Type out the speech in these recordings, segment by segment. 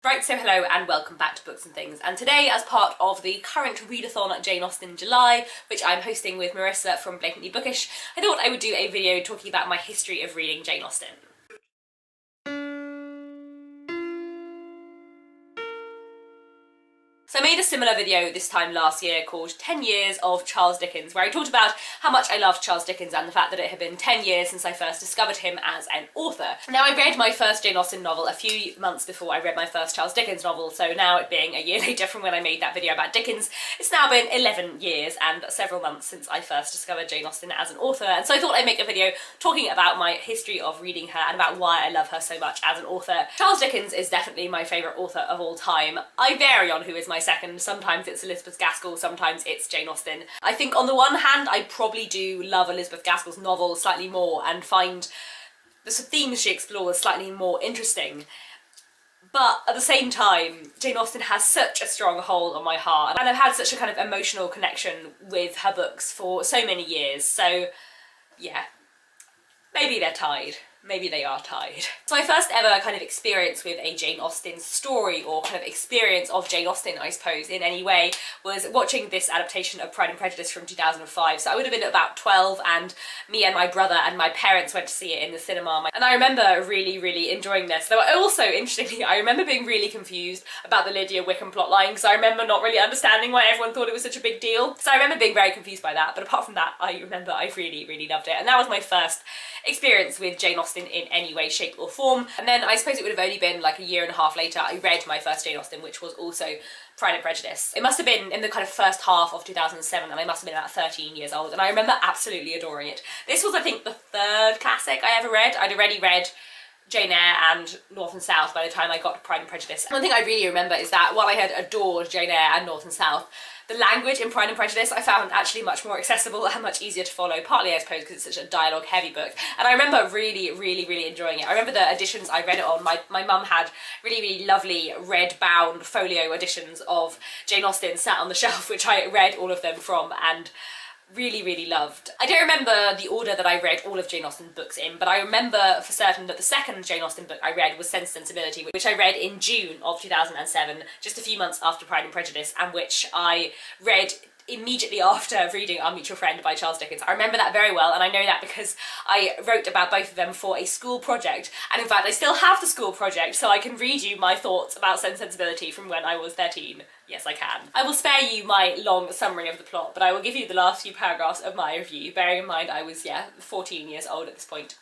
Right, so hello and welcome back to Books and Things, and today, as part of the current readathon at Jane Austen July, which I'm hosting with Marissa from Blatantly Bookish, I thought I would do a video talking about my history of reading Jane Austen. So I made a similar video this time last year called 10 Years of Charles Dickens, where I talked about how much I loved Charles Dickens and the fact that it had been 10 years since I first discovered him as an author. Now, I read my first Jane Austen novel a few months before I read my first Charles Dickens novel, so now it being a year later from when I made that video about Dickens, it's now been 11 years and several months since I first discovered Jane Austen as an author, and so I thought I'd make a video talking about my history of reading her and about why I love her so much as an author. Charles Dickens is definitely my favourite author of all time. I vary on who is my second. Sometimes it's Elizabeth Gaskell, sometimes it's Jane Austen. I think on the one hand I probably do love Elizabeth Gaskell's novels slightly more and find the themes she explores slightly more interesting. But at the same time, Jane Austen has such a strong hold on my heart, and I've had such a kind of emotional connection with her books for so many years, so yeah, maybe they're tied. Maybe they are tied. So my first ever kind of experience with a Jane Austen story, or kind of experience of Jane Austen, I suppose, in any way, was watching this adaptation of Pride and Prejudice from 2005. So I would have been about 12, and me and my brother and my parents went to see it in the cinema. And I remember really enjoying this. Though also, interestingly, I remember being really confused about the Lydia Wickham plotline, because I remember not really understanding why everyone thought it was such a big deal. So I remember being very confused by that, but apart from that, I remember I really loved it. And that was my first experience with Jane Austen in any way, shape or form. And then I suppose it would have only been like a year and a half later I read my first Jane Austen, which was also Pride and Prejudice. It must have been in the kind of first half of 2007, and I must have been about 13 years old, and I remember absolutely adoring it. This was, I think, the third classic I ever read. I'd already read Jane Eyre and North and South by the time I got to Pride and Prejudice. One thing I really remember is that while I had adored Jane Eyre and North and South, the language in Pride and Prejudice I found actually much more accessible and much easier to follow, partly I suppose because it's such a dialogue heavy book, and I remember really enjoying it. I remember the editions I read it on. My mum had really lovely red bound folio editions of Jane Austen sat on the shelf, which I read all of them from and really loved. I don't remember the order that I read all of Jane Austen books in, but I remember for certain that the second Jane Austen book I read was Sense and Sensibility, which I read in June of 2007, just a few months after Pride and Prejudice, and which I read immediately after reading Our Mutual Friend by Charles Dickens. I remember that very well, and I know that because I wrote about both of them for a school project, and in fact I still have the school project, so I can read you my thoughts about Sense and Sensibility from when I was 13. Yes, I can. I will spare you my long summary of the plot, but I will give you the last few paragraphs of my review, bearing in mind I was, 14 years old at this point.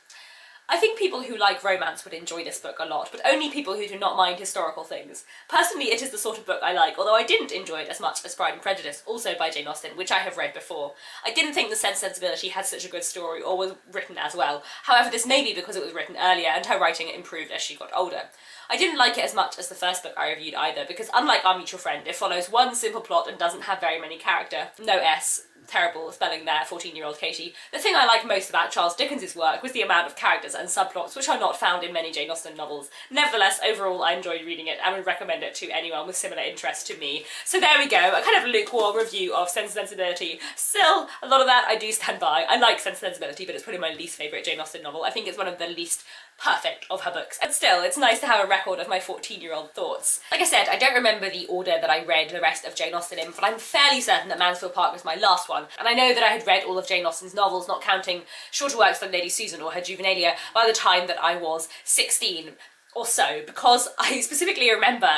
I think people who like romance would enjoy this book a lot, but only people who do not mind historical things. Personally, it is the sort of book I like, although I didn't enjoy it as much as Pride and Prejudice, also by Jane Austen, which I have read before. I didn't think The Sense and Sensibility had such a good story or was written as well. However, this may be because it was written earlier and her writing improved as she got older. I didn't like it as much as the first book I reviewed either, because unlike Our Mutual Friend, it follows one simple plot and doesn't have very many character. No S. Terrible spelling there, 14-year-old Katie. The thing I liked most about Charles Dickens' work was the amount of characters and subplots which are not found in many Jane Austen novels. Nevertheless, overall I enjoyed reading it and would recommend it to anyone with similar interest to me. So there we go, a kind of lukewarm review of Sense and Sensibility. Still, a lot of that I do stand by. I like Sense and Sensibility, but it's probably my least favourite Jane Austen novel. I think it's one of the least perfect of her books. And still, it's nice to have a record of my 14-year-old thoughts. Like I said, I don't remember the order that I read the rest of Jane Austen in, but I'm fairly certain that Mansfield Park was my last one. And I know that I had read all of Jane Austen's novels, not counting shorter works like Lady Susan or her Juvenilia, by the time that I was 16 or so, because I specifically remember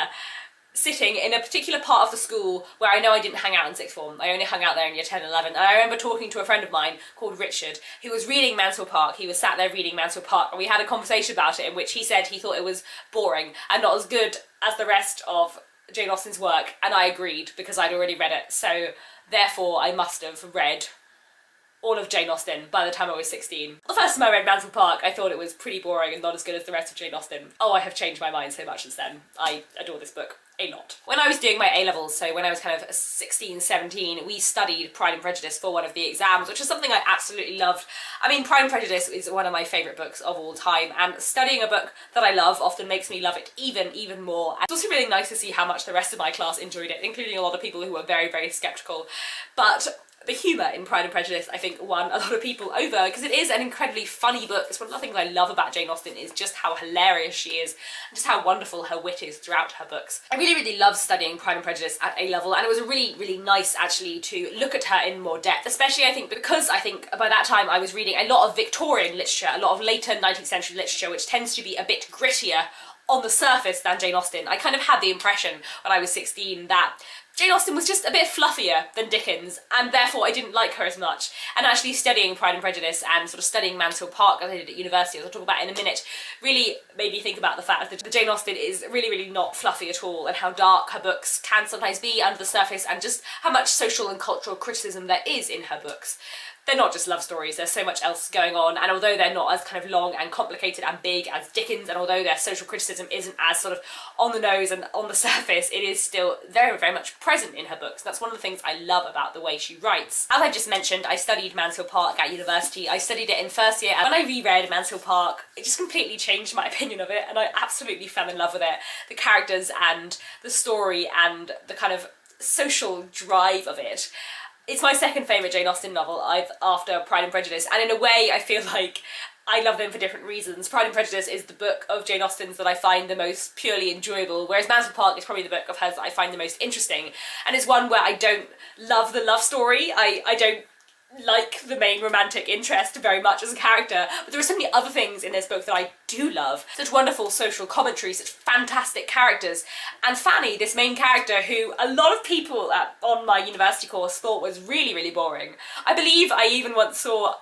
sitting in a particular part of the school where I know I didn't hang out in sixth form. I only hung out there in year 10 and 11, and I remember talking to a friend of mine called Richard, who was reading Mansfield Park. He was sat there reading Mansfield Park, and we had a conversation about it in which he said he thought it was boring and not as good as the rest of Jane Austen's work, and I agreed because I'd already read it, so therefore I must have read all of Jane Austen by the time I was 16. The first time I read Mansfield Park, I thought it was pretty boring and not as good as the rest of Jane Austen. Oh, I have changed my mind so much since then. I adore this book a lot. When I was doing my A-levels, so when I was kind of 16, 17, we studied Pride and Prejudice for one of the exams, which is something I absolutely loved. I mean, Pride and Prejudice is one of my favourite books of all time, and studying a book that I love often makes me love it even more. And it's also really nice to see how much the rest of my class enjoyed it, including a lot of people who were very sceptical. But the humour in Pride and Prejudice, I think, won a lot of people over, because it is an incredibly funny book. It's one of the things I love about Jane Austen is just how hilarious she is, and just how wonderful her wit is throughout her books. I really, really loved studying Pride and Prejudice at A level, and it was really, really nice actually to look at her in more depth, especially I think because I think by that time I was reading a lot of Victorian literature, a lot of later 19th century literature, which tends to be a bit grittier on the surface than Jane Austen. I kind of had the impression when I was 16 that Jane Austen was just a bit fluffier than Dickens, and therefore I didn't like her as much. And actually studying Pride and Prejudice and sort of studying Mansfield Park, as I did at university, as I'll talk about in a minute, really made me think about the fact that Jane Austen is really, really not fluffy at all, and how dark her books can sometimes be under the surface, and just how much social and cultural criticism there is in her books. They're not just love stories, there's so much else going on, and although they're not as kind of long and complicated and big as Dickens, and although their social criticism isn't as sort of on the nose and on the surface, it is still very, very much present in her books. That's one of the things I love about the way she writes. As I just mentioned, I studied Mansfield Park at university. I studied it in first year, and when I reread Mansfield Park, it just completely changed my opinion of it, and I absolutely fell in love with it. The characters and the story and the kind of social drive of it. It's my second favourite Jane Austen novel after Pride and Prejudice, and in a way I feel like I love them for different reasons. Pride and Prejudice is the book of Jane Austen's that I find the most purely enjoyable, whereas Mansfield Park is probably the book of hers that I find the most interesting, and it's one where I don't love the love story. I don't like the main romantic interest very much as a character, but there are so many other things in this book that I do love. Such wonderful social commentary, such fantastic characters, and Fanny, this main character who a lot of people on my university course thought was really, really boring. I believe I even once saw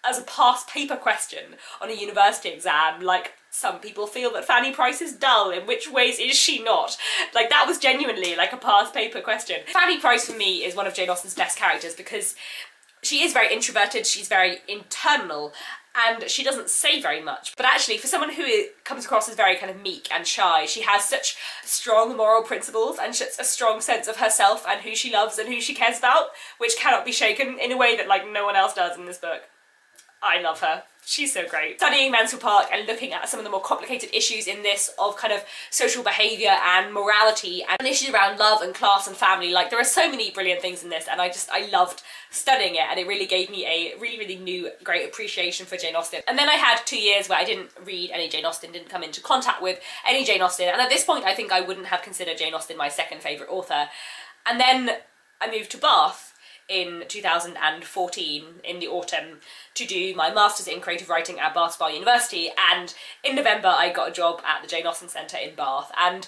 as a past paper question on a university exam, like, some people feel that Fanny Price is dull, in which ways is she not? Like, that was genuinely like a past paper question. Fanny Price for me is one of Jane Austen's best characters because she is very introverted, she's very internal, and she doesn't say very much. But actually, for someone who comes across as very kind of meek and shy, she has such strong moral principles and such a strong sense of herself and who she loves and who she cares about, which cannot be shaken in a way that, like, no one else does in this book. I love her. She's so great. Studying Mansfield Park and looking at some of the more complicated issues in this of kind of social behaviour and morality and issues around love and class and family, like, there are so many brilliant things in this, and I loved studying it, and it really gave me a really, really new, great appreciation for Jane Austen. And then I had 2 years where I didn't read any Jane Austen, didn't come into contact with any Jane Austen, and at this point I think I wouldn't have considered Jane Austen my second favourite author. And then I moved to Bath in 2014 in the autumn to do my Masters in Creative Writing at Bath Spa University, and in November I got a job at the Jane Austen Centre in Bath. And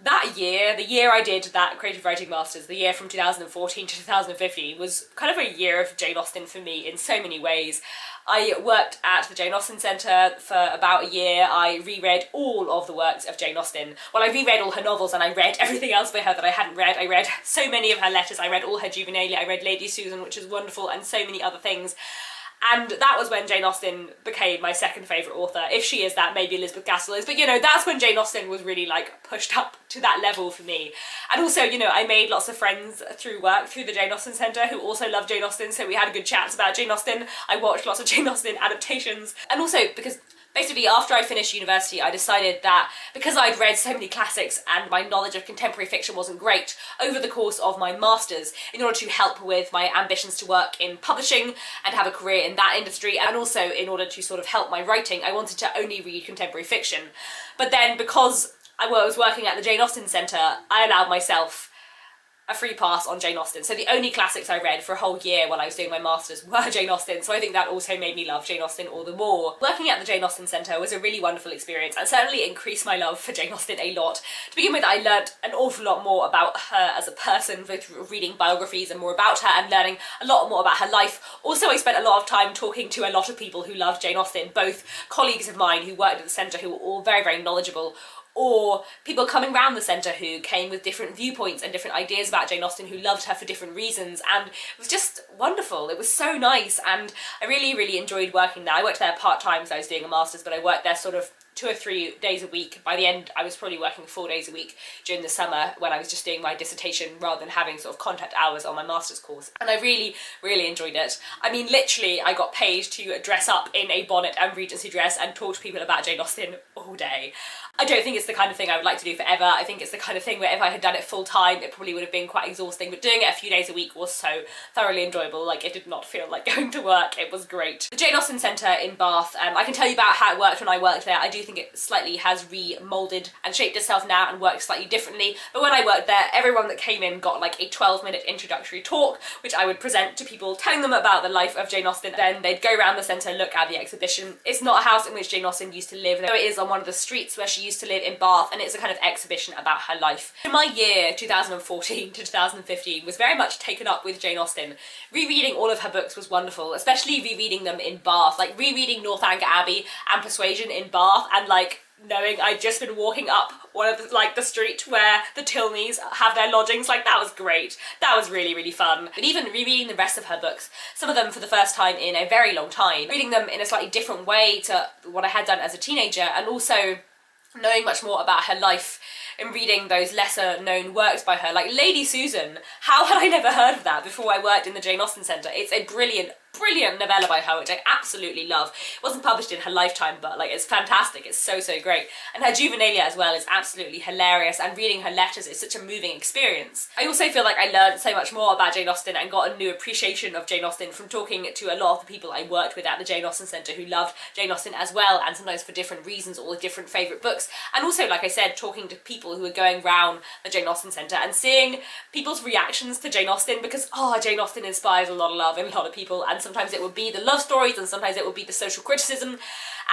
that year, the year I did that Creative Writing Masters, the year from 2014 to 2015, was kind of a year of Jane Austen for me in so many ways. I worked at the Jane Austen Centre for about a year. I reread all of the works of Jane Austen. Well, I reread all her novels, and I read everything else by her that I hadn't read. I read so many of her letters, I read all her juvenilia, I read Lady Susan, which is wonderful, and so many other things. And that was when Jane Austen became my second favourite author. If she is that, maybe Elizabeth Gaskell is, but you know, that's when Jane Austen was really, like, pushed up to that level for me. And also, you know, I made lots of friends through work, through the Jane Austen Centre, who also love Jane Austen, so we had good chats about Jane Austen. I watched lots of Jane Austen adaptations. And also, because basically, after I finished university, I decided that because I'd read so many classics and my knowledge of contemporary fiction wasn't great, over the course of my masters, in order to help with my ambitions to work in publishing and have a career in that industry, and also in order to sort of help my writing, I wanted to only read contemporary fiction. But then, because I was working at the Jane Austen Centre, I allowed myself a free pass on Jane Austen. So the only classics I read for a whole year while I was doing my masters were Jane Austen, so I think that also made me love Jane Austen all the more. Working at the Jane Austen Centre was a really wonderful experience, and certainly increased my love for Jane Austen a lot. To begin with, I learnt an awful lot more about her as a person, both reading biographies and more about her, and learning a lot more about her life. Also, I spent a lot of time talking to a lot of people who loved Jane Austen, both colleagues of mine who worked at the centre who were all very, very knowledgeable, or people coming round the centre who came with different viewpoints and different ideas about Jane Austen, who loved her for different reasons, and it was just wonderful. It was so nice, and I really, really enjoyed working there. I worked there part-time, so I was doing a master's, but I worked there sort of 2 or 3 days a week. By the end, I was probably working 4 days a week during the summer when I was just doing my dissertation rather than having sort of contact hours on my master's course. And I really, really enjoyed it. I mean, literally, I got paid to dress up in a bonnet and Regency dress and talk to people about Jane Austen all day. I don't think it's the kind of thing I would like to do forever. I think it's the kind of thing where if I had done it full time, it probably would have been quite exhausting, but doing it a few days a week was so thoroughly enjoyable. Like, it did not feel like going to work. It was great. The Jane Austen Centre in Bath, I can tell you about how it worked when I worked there. I do think it slightly has remoulded and shaped itself now and works slightly differently, but when I worked there, everyone that came in got like a 12-minute introductory talk, which I would present to people, telling them about the life of Jane Austen. Then they'd go around the centre, look at the exhibition. It's not a house in which Jane Austen used to live, though it is on one of the streets where she used to live in Bath, and it's a kind of exhibition about her life. In my year, 2014 to 2015, was very much taken up with Jane Austen. Rereading all of her books was wonderful, especially rereading them in Bath, like rereading Northanger Abbey and Persuasion in Bath, and like knowing I'd just been walking up one of the, like the street where the Tilneys have their lodgings, like that was great. That was really, really fun. But even rereading the rest of her books, some of them for the first time in a very long time, reading them in a slightly different way to what I had done as a teenager, and also knowing much more about her life and reading those lesser known works by her, like Lady Susan. How had I never heard of that before I worked in the Jane Austen Centre? It's a brilliant novella by her, which I absolutely love. It wasn't published in her lifetime, but like it's fantastic. It's so, so great. And her juvenilia as well is absolutely hilarious, and reading her letters is such a moving experience. I also feel like I learned so much more about Jane Austen and got a new appreciation of Jane Austen from talking to a lot of the people I worked with at the Jane Austen Centre who loved Jane Austen as well, and sometimes for different reasons or with different favourite books. And also, like I said, talking to people who were going round the Jane Austen Centre and seeing people's reactions to Jane Austen, because Jane Austen inspires a lot of love in a lot of people, and sometimes it would be the love stories, and sometimes it would be the social criticism,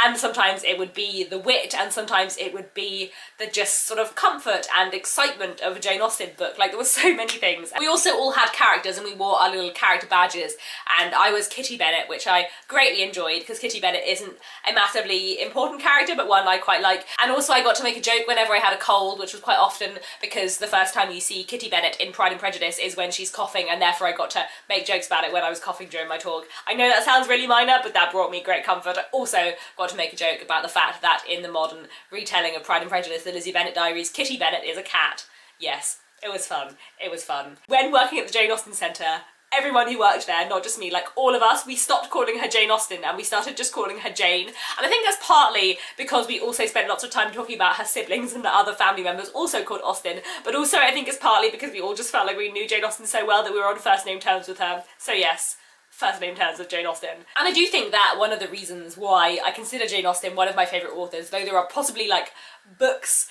and sometimes it would be the wit, and sometimes it would be the just sort of comfort and excitement of a Jane Austen book. Like, there were so many things. We also all had characters, and we wore our little character badges, and I was Kitty Bennet, which I greatly enjoyed, because Kitty Bennet isn't a massively important character, but one I quite like. And also I got to make a joke whenever I had a cold, which was quite often, because the first time you see Kitty Bennet in Pride and Prejudice is when she's coughing, and therefore I got to make jokes about it when I was coughing during my talk. I know that sounds really minor, but that brought me great comfort. I also got to make a joke about the fact that in the modern retelling of Pride and Prejudice, the Lizzie Bennet diaries, Kitty Bennet is a cat. Yes, it was fun. It was fun. When working at the Jane Austen Centre, everyone who worked there, not just me, like all of us, we stopped calling her Jane Austen and we started just calling her Jane. And I think that's partly because we also spent lots of time talking about her siblings and the other family members also called Austen, but also I think it's partly because we all just felt like we knew Jane Austen so well that we were on first name terms with her. So yes, first name terms with Jane Austen. And I do think that one of the reasons why I consider Jane Austen one of my favourite authors, though there are possibly like books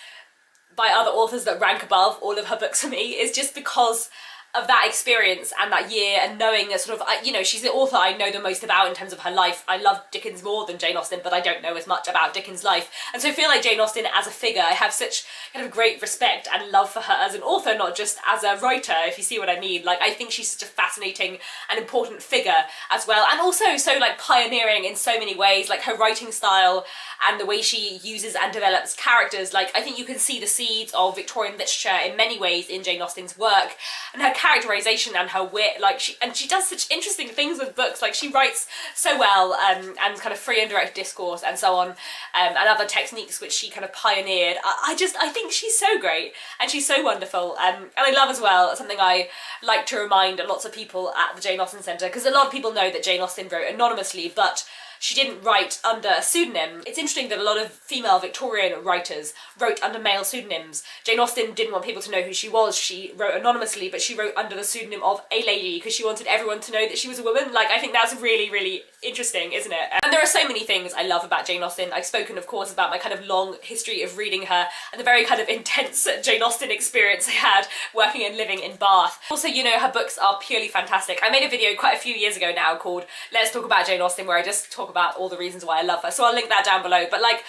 by other authors that rank above all of her books for me, is just because of that experience and that year, and knowing that sort of, you know, she's the author I know the most about in terms of her life. I love Dickens more than Jane Austen, but I don't know as much about Dickens' life. And so I feel like Jane Austen as a figure, I have such kind of great respect and love for her as an author, not just as a writer, if you see what I mean. Like, I think she's such a fascinating and important figure as well, and also so like pioneering in so many ways, like her writing style and the way she uses and develops characters. Like, I think you can see the seeds of Victorian literature in many ways in Jane Austen's work, and her characterization and her wit, like she does such interesting things with books. Like, she writes so well, and kind of free and direct discourse and so on, and other techniques which she kind of pioneered. I think she's so great and she's so wonderful, and I love as well, something I like to remind lots of people at the Jane Austen Centre, because a lot of people know that Jane Austen wrote anonymously, but she didn't write under a pseudonym. It's interesting that a lot of female Victorian writers wrote under male pseudonyms. Jane Austen didn't want people to know who she was. She wrote anonymously, but she wrote under the pseudonym of a lady because she wanted everyone to know that she was a woman. Like, I think that's really, really interesting, isn't it? And there are so many things I love about Jane Austen. I've spoken, of course, about my kind of long history of reading her and the very kind of intense Jane Austen experience I had working and living in Bath. Also, you know, her books are purely fantastic. I made a video quite a few years ago now called Let's Talk About Jane Austen, where I just talk about all the reasons why I love her, so I'll link that down below. But like,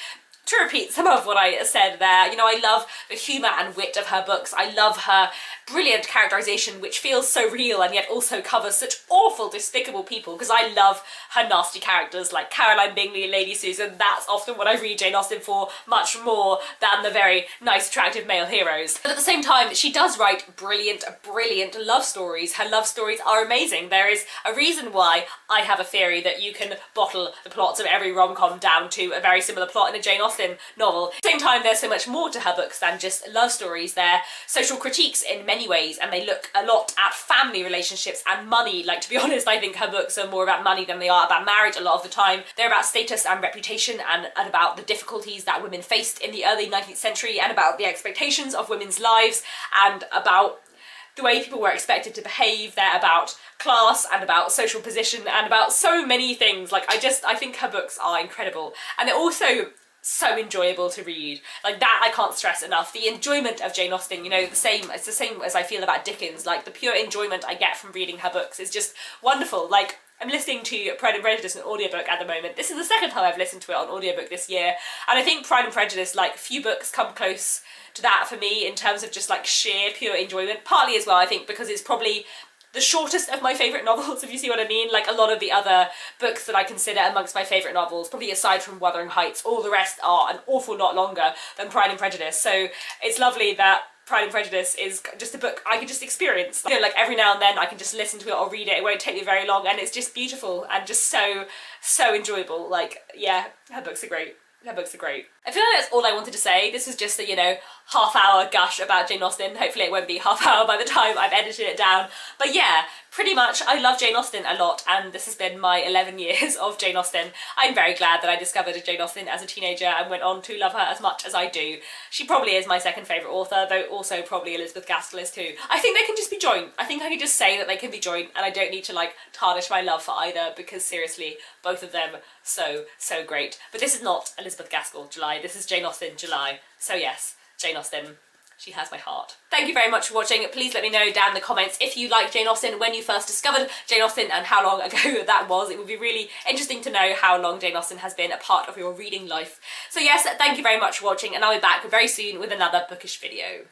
to repeat some of what I said there, you know, I love the humour and wit of her books. I love her brilliant characterisation, which feels so real and yet also covers such awful, despicable people, because I love her nasty characters like Caroline Bingley, Lady Susan. That's often what I read Jane Austen for, much more than the very nice, attractive male heroes. But at the same time, she does write brilliant, brilliant love stories. Her love stories are amazing. There is a reason why I have a theory that you can bottle the plots of every rom-com down to a very similar plot in a Jane Austen Austen novel. At the same time, there's so much more to her books than just love stories. They're social critiques in many ways, and they look a lot at family relationships and money. Like, to be honest, I think her books are more about money than they are about marriage a lot of the time. They're about status and reputation, and about the difficulties that women faced in the early 19th century, and about the expectations of women's lives, and about the way people were expected to behave. They're about class and about social position and about so many things. Like, I think her books are incredible, and they're also so enjoyable to read. Like, that I can't stress enough. The enjoyment of Jane Austen, you know, it's the same as I feel about Dickens. Like, the pure enjoyment I get from reading her books is just wonderful. Like, I'm listening to Pride and Prejudice on audiobook at the moment. This is the second time I've listened to it on audiobook this year, and I think Pride and Prejudice, like, few books come close to that for me in terms of just like sheer pure enjoyment. Partly as well, I think, because it's probably the shortest of my favourite novels, if you see what I mean. Like, a lot of the other books that I consider amongst my favourite novels, probably aside from Wuthering Heights, all the rest are an awful lot longer than Pride and Prejudice. So it's lovely that Pride and Prejudice is just a book I can just experience. You know, like, every now and then I can just listen to it or read it. It won't take me very long, and it's just beautiful and just so enjoyable. Like, yeah, her books are great. Her books are great. I feel like that's all I wanted to say. This was just a, you know, half-hour gush about Jane Austen. Hopefully it won't be half-hour by the time I've edited it down. But yeah, pretty much I love Jane Austen a lot, and this has been my 11 years of Jane Austen. I'm very glad that I discovered Jane Austen as a teenager and went on to love her as much as I do. She probably is my second favourite author, though also probably Elizabeth Gaskell is too. I think they can just be joint. I think I can just say that they can be joint, and I don't need to, like, tarnish my love for either, because seriously, both of them so great. But this is not Elizabeth Gaskell July, this is Jane Austen July. So yes, Jane Austen, she has my heart. Thank you very much for watching. Please let me know down in the comments if you like Jane Austen, when you first discovered Jane Austen, and how long ago that was. It would be really interesting to know how long Jane Austen has been a part of your reading life. So yes, thank you very much for watching, and I'll be back very soon with another bookish video.